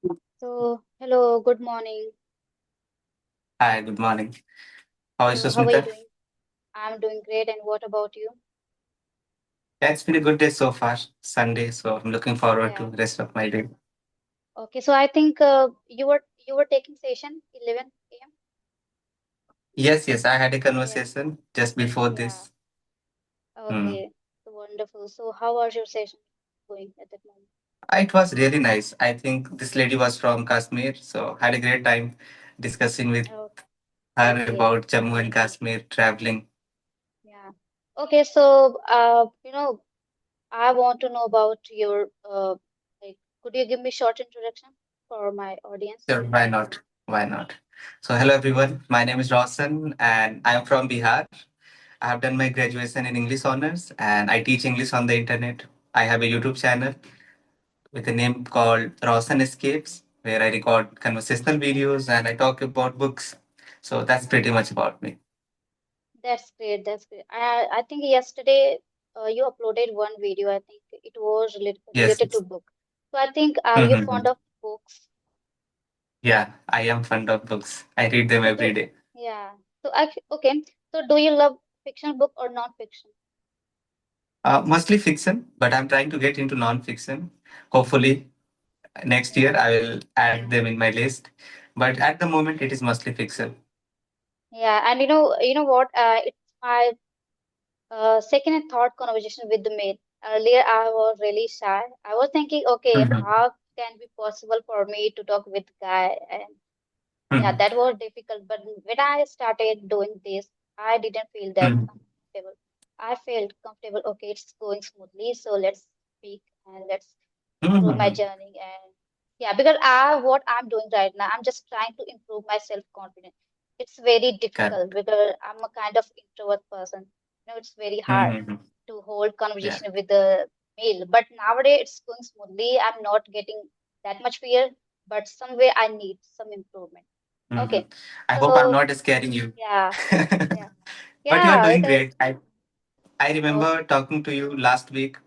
So, hello, good morning. Hi, good morning. How is So, how are you Susmita? doing? I'm doing great, and what about you? Yeah, it's been a good day so far. Sunday, so I'm looking forward to Yeah. the rest of my day. Okay, so I think you were taking session 11 a.m. Yes, I had a Yeah. conversation just before Yeah. this. Hmm. Okay. So wonderful. So, how was your session going at that moment? It was really nice. I think this lady was from Kashmir, so had a great time discussing with Oh, her okay. about Jammu and Kashmir traveling. Yeah. Okay, so I want to know about your like, could you give me short introduction for my audience? Sure, why not? Why not? So, hello everyone. My name is Rawson, and I'm from Bihar. I have done my graduation in English honors, and I teach English on the internet. I have a YouTube channel with a name called Rawson Escapes, where I record conversational videos and I talk about books. So that's pretty much about me. That's great. That's great. I think yesterday you uploaded one video. I think it was Yes. related to book. So I think are you Mhm. fond of books? Yeah, I am fond of books. I read them So every do day. yeah. So okay. So do you love fiction book or non-fiction? Mostly fiction, but I'm trying to get into non-fiction. Hopefully, next year Yeah. I will add them in my list. But at the moment, it is mostly fiction. Yeah. And you know what? It's my second and third conversation with the maid. Earlier, I was really shy. I was thinking, okay, Mhm. how can be possible for me to talk with guy? And yeah, Mhm. that was difficult. But when I started doing this, I didn't feel that Mhm. comfortable. I felt comfortable. Okay, it's going smoothly. So let's speak and let's improve my Mhm. journey. And yeah, because what I'm doing right now, I'm just trying to improve my self-confidence. It's very difficult Correct. because I'm a kind of introvert person. It's very hard Mhm. to hold Yeah. conversation with the male. But nowadays it's going smoothly. I'm not getting that much fear, but somewhere I need some improvement. Mhm. Okay. I hope I'm So not scaring you. yeah, yeah, But you are yeah, doing because great. I oh remember talking to you last week.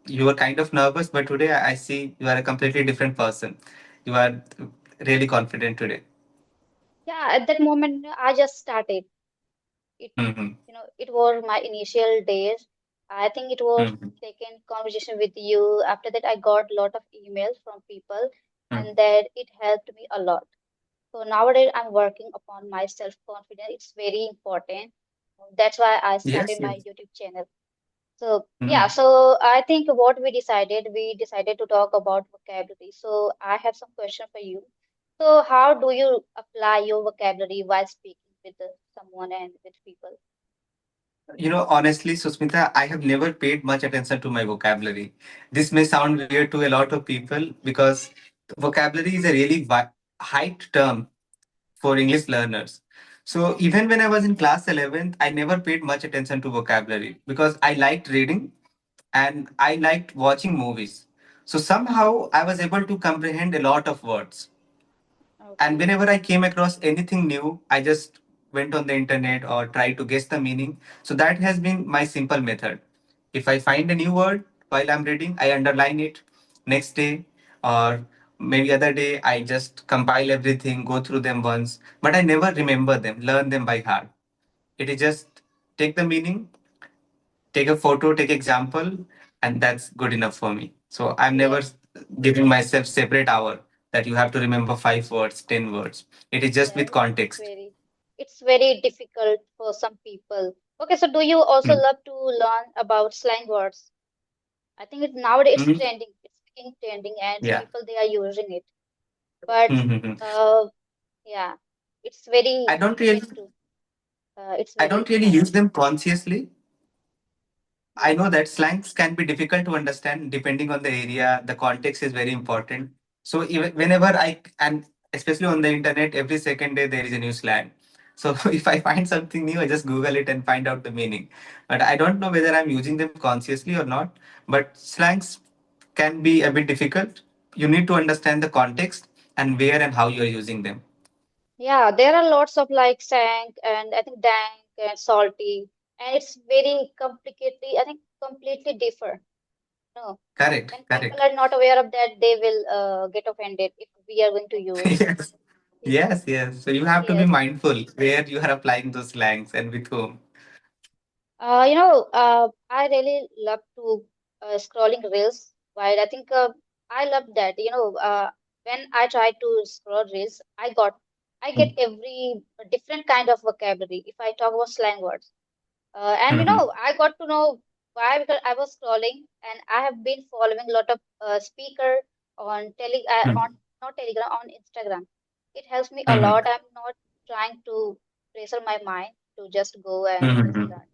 You were kind of nervous, but today I see you are a completely different person. You are really confident today. yeah, at that moment I just started. It Mm-hmm. it was my initial days. I think it was Mm-hmm. second conversation with you. After that, I got a lot of emails from people, and that it helped me a lot. So nowadays, I'm working upon my self-confidence. It's very important. That's why I Yes, started my yes. YouTube channel. So yeah, Mm. so I think what we decided to talk about vocabulary. So I have some question for you. So how do you apply your vocabulary while speaking with someone and with people? Honestly, Susmita, I have never paid much attention to my vocabulary. This may sound weird to a lot of people because vocabulary is a really hyped term for English learners. So even when I was in class 11th, I never paid much attention to vocabulary because I liked reading and I liked watching movies. So somehow I was able to comprehend a lot of words. And Okay. whenever I came across anything new, I just went on the internet or tried to guess the meaning. So that has been my simple method. If I find a new word while I'm reading, I underline it. Next day or maybe other day, I just compile everything, go through them once, but I never remember them, learn them by heart. It is just take the meaning, take a photo, take example, and that's good enough for me. So I'm never Yes. giving myself separate hour that you have to remember 5 words, 10 words. It is just Yeah, with context. it's very difficult for some people. Okay, so do you also Mm. love to learn about slang words? I think nowadays it's Mhm. trending. It's becoming trending, and Yeah. people they are using it. But Mhm. uh, yeah, it's very I don't really, need to. It's I very don't really hard. use them consciously. I Yeah. know that slangs can be difficult to understand depending on the area. The context is very important. So even whenever and especially on the internet, every second day there is a new slang. So if I find something new, I just Google it and find out the meaning. But I don't know whether I'm using them consciously or not. But slangs can be a bit difficult. You need to understand the context and where and how you are using them. Yeah, there are lots of like sank and I think dank and salty, and it's very completely, I think completely different. No, Correct, when people correct. are not aware of that, they will get offended if we are going to use. Yes, yes, yes. So you have to be Yes. mindful where you are applying those slangs and with whom. I really love to scrolling reels. While I think I love that. When I try to scroll reels, I get Mm, every different kind of vocabulary. If I talk about slang words, and mhm, I got to know why because I was scrolling and I have been following a lot of speaker on mhm, not Telegram on Instagram. It helps me a lot. mhm, I'm not trying to pressure my mind to just go and just mhm. learn.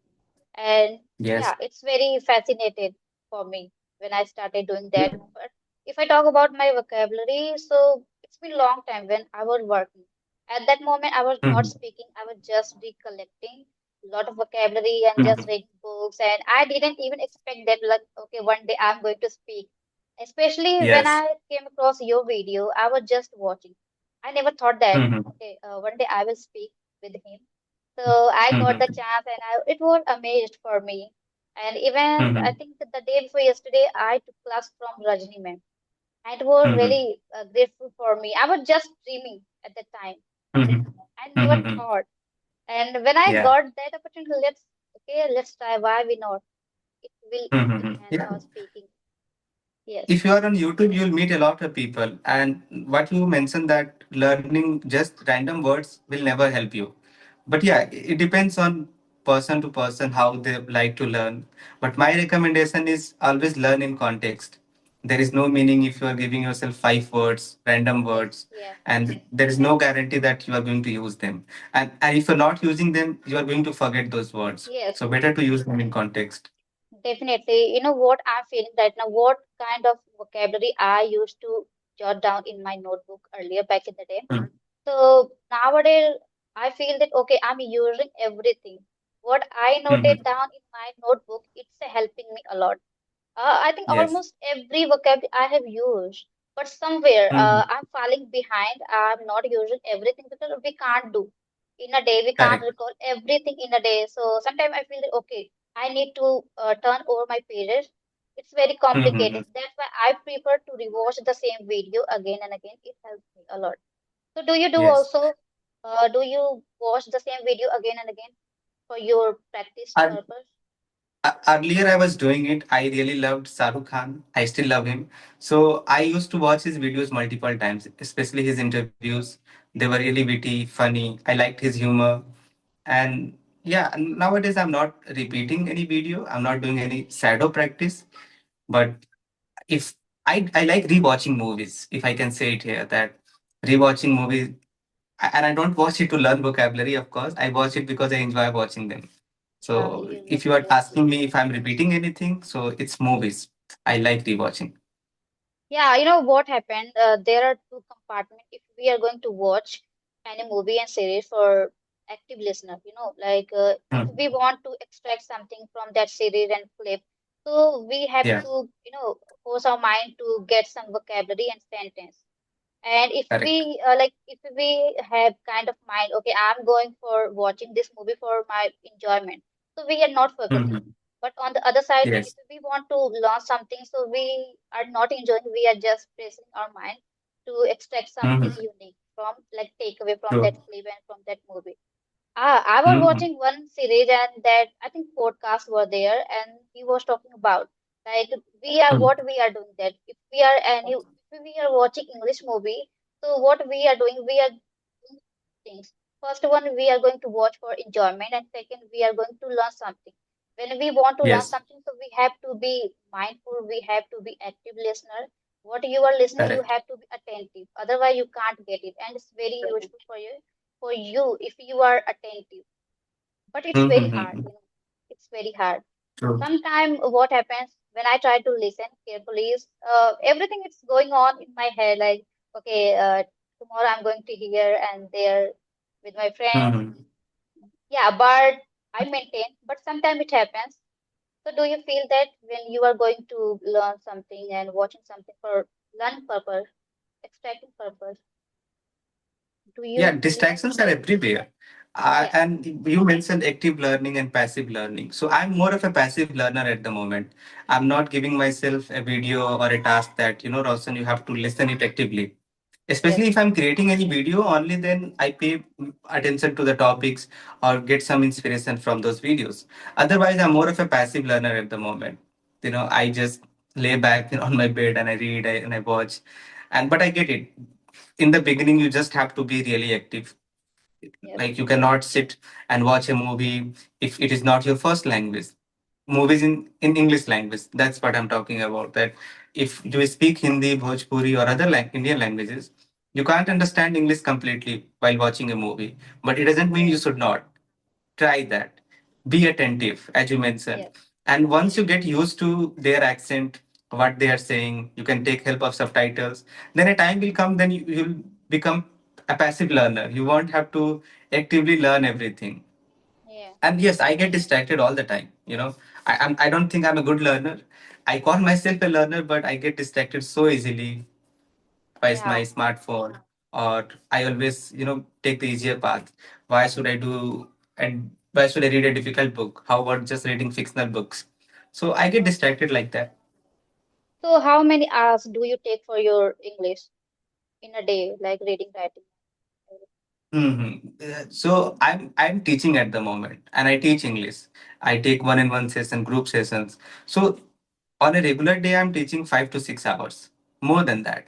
And Yes. yeah, it's very fascinated for me when I started doing that. But if I talk about my vocabulary, so it's been a long time when I was working. At that moment, I was not Mhm, speaking, I was just recollecting a lot of vocabulary and just mhm. reading books. And I didn't even expect that, like, okay, one day I'm going to speak. Especially when Yes. I came across your video, I was just watching. I never thought that, Mhm, okay, one day I will speak with him. So I got the mhm, chance and it was amazed for me. And even I mhm, think the day before yesterday, I took class from Rajni ma'am. And it was mhm, really grateful for me. I was just dreaming at that time. mhm, I never mhm. thought. And when I Yeah. got that opportunity, let's try. Why we not? It will Mhm. enhance Yeah. our speaking. Yes, If you are on YouTube, you'll meet a lot of people. And what you mentioned that learning just random words will never help you. But yeah, it depends on person to person how they like to learn. But my recommendation is always learn in context. There is no meaning if you are giving yourself 5 words, random yes, words, yeah, and there is no guarantee that you are going to use them. And if you're not using them, you are going to forget those words. yes. So better to use them in context. Definitely. You know what I'm feeling right now? What kind of vocabulary I used to jot down in my notebook earlier back in the day. Mm, So nowadays, I feel that okay, I'm using everything. What I mhm. noted down in my notebook, it's helping me a lot. I think Yes. almost every vocabulary I have used, but somewhere Mhm. I'm falling behind. I'm not using everything because we can't do in a day. We can't Correct. recall everything in a day. So sometimes I feel that okay, I need to turn over my pages. It's very complicated. Mhm. That's why I prefer to rewatch the same video again and again. It helps me a lot. So do you do Yes. also? Do you watch the same video again and again for your practice Ear- purpose? Earlier, I was doing it. I really loved Saruk Khan. I still love him. So I used to watch his videos multiple times, especially his interviews. They were really witty, funny. I liked his humor. And yeah, nowadays I'm not repeating any video. I'm not doing any shadow practice. But if I like rewatching movies, if I can say it here, that rewatching movies, and I don't watch it to learn vocabulary, of course. I watch it because I enjoy watching them. Yeah, So you love if you are movies. asking me if I'm repeating anything, so it's movies. I like rewatching. Yeah, you know what happened? There are two compartments. If we are going to watch any movie and series for active listener, if Hmm. we want to extract something from that series and clip, so we have Yeah, to, force our mind to get some vocabulary and sentence. And correct. if we have kind of mind, okay, I'm going for watching this movie for my enjoyment. So we are not forgetting. Hmm. But on the other side, if Yes. we want to learn something, so we are not enjoying, we are just pressing our mind to extract something Hmm. unique from, like, take away from that True. clip and from that movie. I was Hmm. watching one series and that I think podcasts were there and he was talking about like we are doing that if we are watching English movie, so what we are doing, we are doing things. First one, we are going to watch for enjoyment, and second, we are going to learn something. When we want to learn Yes, something, so we have to be mindful, we have to be active listener. What you are listening, you correct. have to be attentive. Otherwise, you can't get it, and it's very useful for you if you are attentive. But it's very hard, Hmm. it's very hard. True. Sometimes what happens when I try to listen carefully is everything is going on in my head, like, okay, tomorrow I'm going to here and there with my friends. Hmm. Yeah, but I maintain, but sometimes it happens. So do you feel that when you are going to learn something and watching something for learn purpose, extracting purpose, do Yeah, you feel it? distractions are everywhere. Yeah. And you mentioned active learning and passive learning. So I'm more of a passive learner at the moment. I'm not giving myself a video or a task that, Roshan, you have to listen it actively. Especially Yes. if I'm creating any video, only then I pay attention to the topics or get some inspiration from those videos. Otherwise, I'm more of a passive learner at the moment. I just lay back on my bed and I read and I watch. But I get it. In the beginning, you just have to be really active. Yes. Like you cannot sit and watch a movie if it is not your first language. Movies in English language, that's what I'm talking about. That if you speak Hindi, Bhojpuri, or other Indian languages, you can't understand English completely while watching a movie. But it doesn't mean you Yes. should not try that. Be attentive, as you mentioned. Yes. And once you get used to their accent, what they are saying, you can take help of subtitles. Then a time will come, then you'll become a passive learner. You won't have to actively learn everything. Yeah. And yes, I get distracted all the time. I don't think I'm a good learner. I call myself a learner, but I get distracted so easily by Yeah. my smartphone, or I always take the easier path. Why should I do, and why should I read a difficult book? How about just reading fictional books? So I get Okay. distracted like that. So how many hours do you take for your English in a day, like reading, writing, everything? So I'm teaching at the moment, and I teach English. I take one-on-one session, group sessions. So on a regular day, I'm teaching 5 to 6 hours, more than that,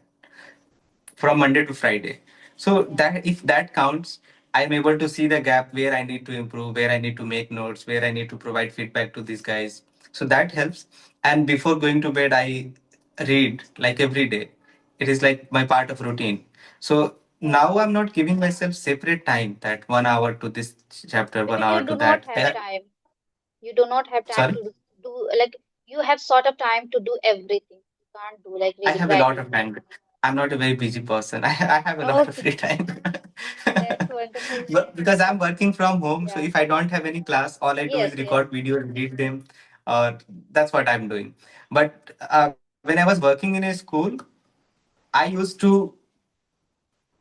from Monday to Friday. So Yeah. that if that counts, I'm able to see the gap where I need to improve, where I need to make notes, where I need to provide feedback to these guys. So that helps. And before going to bed, I read like every day. It is like my part of routine. So Yeah. now I'm not giving myself separate time, that 1 hour to this chapter, one Because hour you to do not that. have time. You do not have time Sorry, to do like you have sort of time to do everything. You can't do like I reading, have a lot writing. of time. I'm not a very busy person. I have a lot of Okay, free time. that's wonderful. But because I'm working from home, so Yeah. if I don't have any class, all I do is Yes, yes. record video and read them. That's what I'm doing. But when I was working in a school, I used to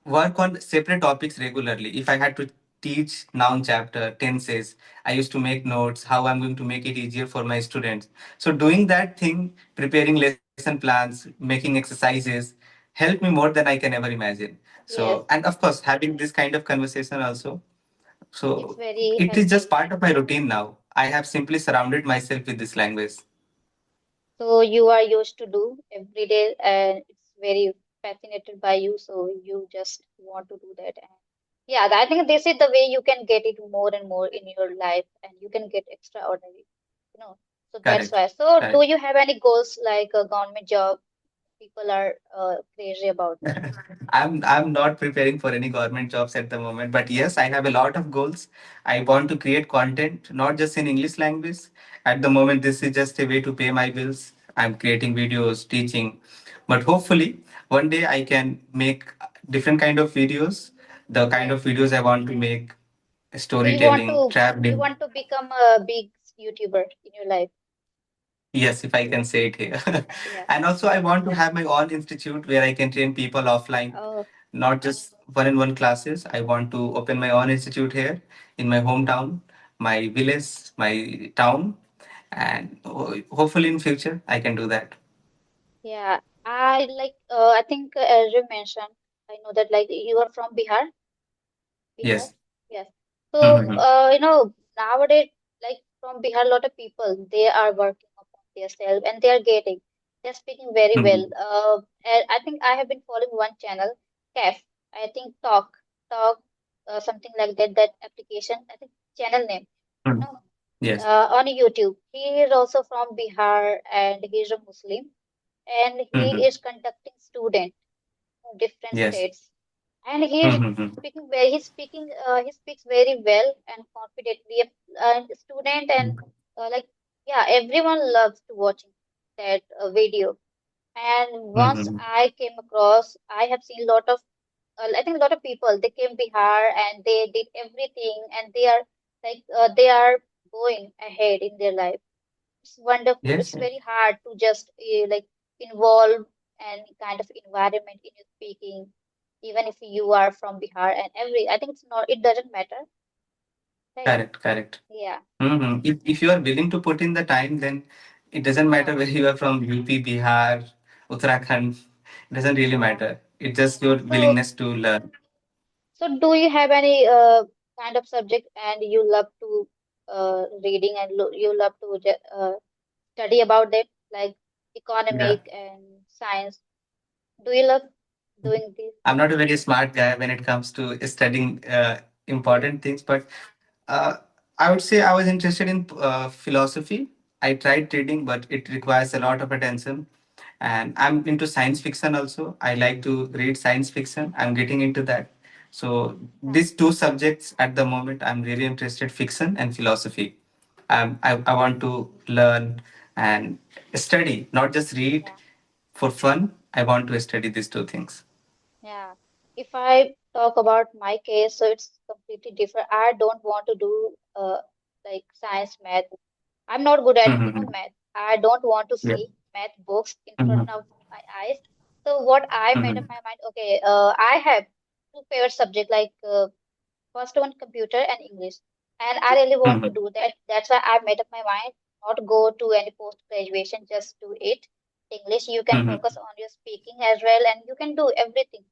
work on separate topics regularly. If I had to teach noun chapter, tenses, I used to make notes how I'm going to make it easier for my students. So doing that thing, preparing lesson plans, making exercises, helped me more than I can ever imagine. So, Yes. and of course, having this kind of conversation also. It's So very it is helpful. just part of my routine now. I have simply surrounded myself with this language. So you are used to do every day and it's very fascinated by you, so you just want to do that. And yeah, I think this is the way you can get it more and more in your life and you can get extraordinary, you know. So that's Correct. why. So do Correct. you have any goals like a government job? People are crazy about that. I'm not preparing for any government jobs at the moment, but yes, I have a lot of goals. I want to create content, not just in English language. At the moment, this is just a way to pay my bills. I'm creating videos, teaching, but hopefully one day I can make different kind of videos. The kind Yes. of videos I want to make: So storytelling, you traveling. want to become a big YouTuber in your life. Yes, if I can say it here. Yeah. And also, I want to have my own institute where I can train people offline, Oh, not just one-on-one classes. I want to open my own institute here in my hometown, my village, my town, and hopefully in future I can do that. yeah. I think as you mentioned, I know that like you are from Bihar. Bihar? Yes. Yes. So, Mhm. nowadays, like from Bihar, a lot of people, they are working upon themselves and they are getting, they're speaking very well. Mhm. And I think I have been following one channel, CAF, I think Talk, something like that, that application, I think channel name, Mhm. no, Yes. on YouTube. He is also from Bihar and he is a Muslim and he Mhm. is conducting student from different Yes. states and Mhm. he speaks very well and confidently. Student and like yeah, everyone loves to watching that video. And once Mhm. I came across, I have seen a lot of I think a lot of people they came Bihar and they did everything and they are going ahead in their life. It's wonderful. Yes. It's very hard to just like involve any kind of environment in your speaking, even if you are from Bihar and every. I think it's not. It doesn't matter. right? Correct, correct. Yeah, If you are willing to put in the time, then it doesn't matter yeah. where you are from, UP, Bihar, Uttarakhand. It doesn't really Yeah. matter. It's just your So, willingness to learn. so do you have any kind of subject and you love to reading and lo you love to study about that, like Yeah. economic and science? Do you love doing this? I'm not a very smart guy when it comes to studying Okay. important things, but uh, I would say I was interested in philosophy. I tried reading, but it requires a lot of attention. And I'm into science fiction also. I like to read science fiction. I'm getting into that. So Yeah. these two subjects at the moment, I'm really interested: fiction and philosophy. I want to learn and study, not just read Yeah. for fun. I want to study these two things. Yeah. If I talk about my case, so it's completely different. I don't want to do like science, math. I'm not good at, math. I don't want to Yeah. see math books in front Mhm. of my eyes. So what I made up Mhm. my mind, okay, I have two favorite subjects, like first one computer and English. And I really want to Mhm. do that. That's why I made up my mind not go to any post graduation, just do it. English, you can Mhm. focus on your speaking as well, and you can do everything.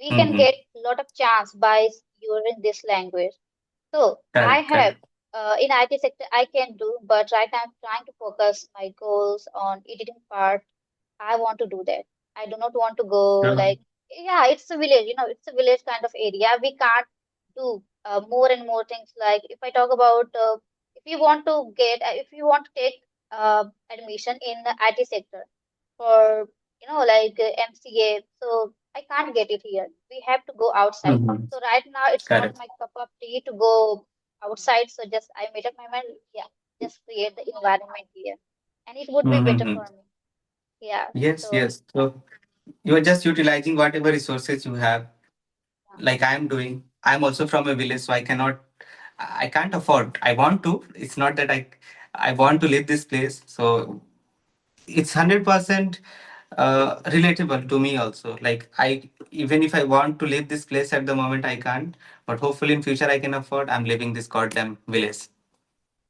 We can Mhm. get a lot of chance by using this language. So I Correct. have Correct. in IT sector I can do, but right now I'm trying to focus my goals on editing part. I want to do that. I do not want to go Sure. like, yeah, it's a village, it's a village kind of area. We can't do more and more things. Like if I talk about if you want to take admission in the IT sector for, like MCA, so I can't get it here. We have to go outside. Mhm. So right now it's not Correct. my cup of tea to go outside. So just I made up my mind, yeah, just create the environment here, and it would be better Mhm. for me. Yeah. Yes. So, Yes. So you are just utilizing whatever resources you have, yeah, like I'm doing. I'm also from a village, so I can't afford. I want to. It's not that I want to leave this place. So it's 100% relatable to me also. Like I, even if I want to leave this place at the moment, I can't. But hopefully in future I can afford. I'm leaving this goddamn village.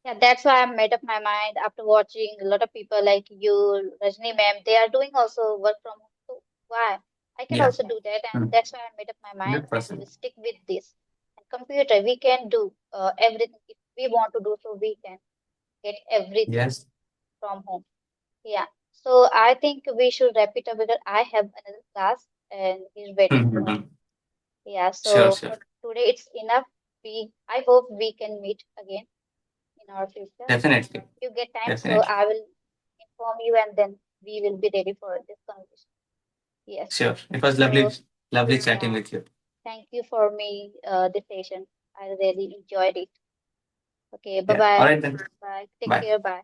yeah, that's why I made up my mind after watching a lot of people like you, Rajni ma'am, they are doing also work from home. So why? I can Yeah. also do that, and Mm. that's why I made up my mind. I will 100%. stick with this. And computer, we can do everything if we want to do, so we can get everything Yes. from home. Yeah. So I think we should wrap it up because I have another class and he's waiting for me. Mhm. Yeah. Sure, So sure. for today, it's enough. I hope we can meet again in our future. Definitely. You get time, so Definitely. I will inform you and then we will be ready for this conversation. Yes. Sure. It was lovely, So, lovely chatting yeah, with you. thank you for me this session. I really enjoyed it. Okay, bye Yeah. All bye. right then. Bye. Take Bye. care. Bye.